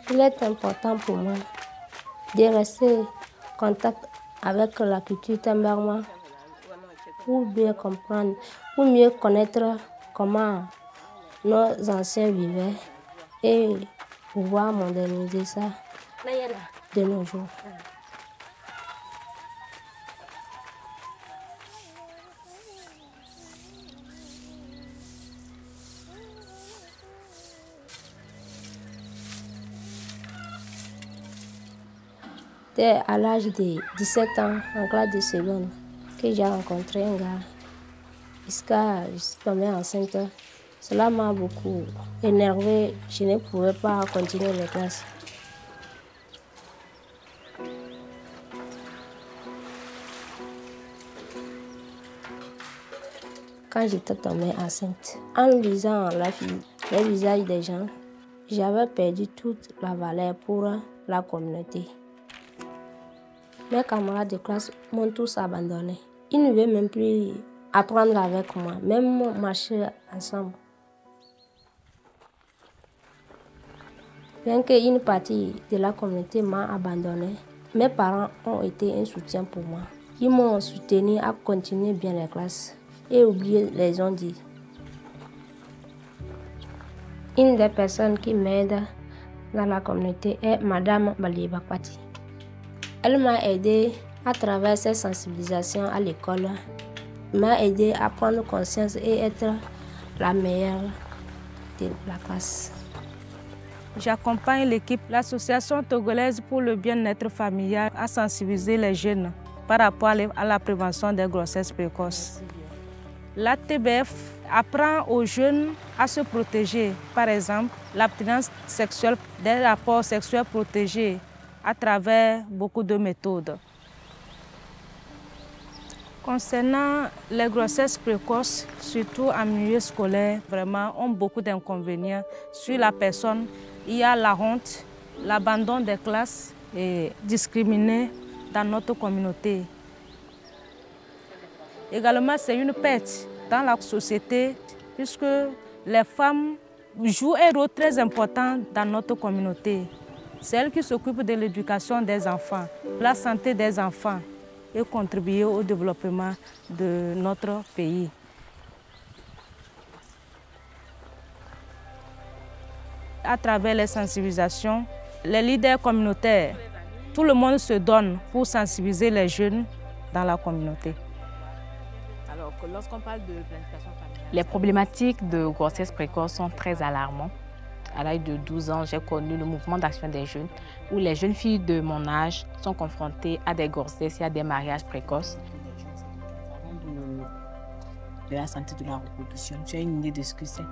Il est important pour moi de rester en contact avec la culture Temberma pour bien comprendre, pour mieux connaître comment nos anciens vivaient et pouvoir moderniser ça de nos jours. C'était à l'âge de 17 ans, en classe de seconde, que j'ai rencontré un gars. Jusqu'à je suis tombée enceinte. Cela m'a beaucoup énervée. Je ne pouvais pas continuer les classes. Quand j'étais tombée enceinte, en lisant les visages des gens, j'avais perdu toute la valeur pour la communauté. Mes camarades de classe m'ont tous abandonné. Ils ne veulent même plus apprendre avec moi, même marcher ensemble. Bien qu'une partie de la communauté m'a abandonné, mes parents ont été un soutien pour moi. Ils m'ont soutenu à continuer bien les classes et oublier les ondits. Une des personnes qui m'aide dans la communauté est Madame Baliba Pati. Elle m'a aidé à travers ses sensibilisations à l'école, m'a aidé à prendre conscience et être la meilleure de la classe. J'accompagne l'équipe, l'association togolaise pour le bien-être familial, à sensibiliser les jeunes par rapport à la prévention des grossesses précoces. La TBF apprend aux jeunes à se protéger, par exemple l'abstinence sexuelle, des rapports sexuels protégés à travers beaucoup de méthodes. Concernant les grossesses précoces, surtout en milieu scolaire, vraiment ont beaucoup d'inconvénients sur la personne. Il y a la honte, l'abandon des classes et discriminé dans notre communauté. Également, c'est une perte dans la société puisque les femmes jouent un rôle très important dans notre communauté. C'est elles qui s'occupent de l'éducation des enfants, la santé des enfants et contribuer au développement de notre pays. À travers les sensibilisations, les leaders communautaires, tout le monde se donne pour sensibiliser les jeunes dans la communauté. Alors, lorsqu'on parle de planification familiale, les problématiques de grossesse précoce sont très alarmantes. À l'âge de 12 ans, j'ai connu le mouvement d'action des jeunes, où les jeunes filles de mon âge sont confrontées à des grossesses et à des mariages précoces. De la santé de la reproduction, tu as une idée de ce que c'est?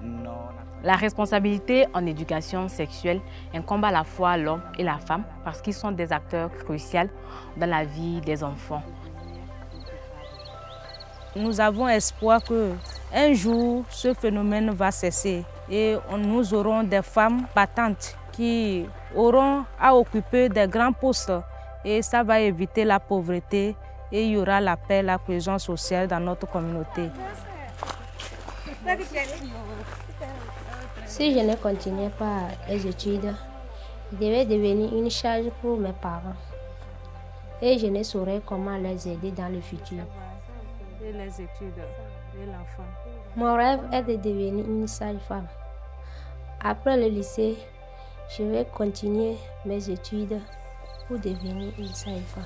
Non. La responsabilité en éducation sexuelle incombe à la fois l'homme et la femme parce qu'ils sont des acteurs cruciaux dans la vie des enfants. Nous avons espoir qu'un jour, ce phénomène va cesser et nous aurons des femmes battantes qui auront à occuper des grands postes et ça va éviter la pauvreté et il y aura la paix, la cohésion sociale dans notre communauté. Si je ne continuais pas les études, je devais devenir une charge pour mes parents et je ne saurais comment les aider dans le futur. Et les études et l'enfant. Mon rêve est de devenir une sage-femme. Après le lycée, je vais continuer mes études pour devenir une sage-femme.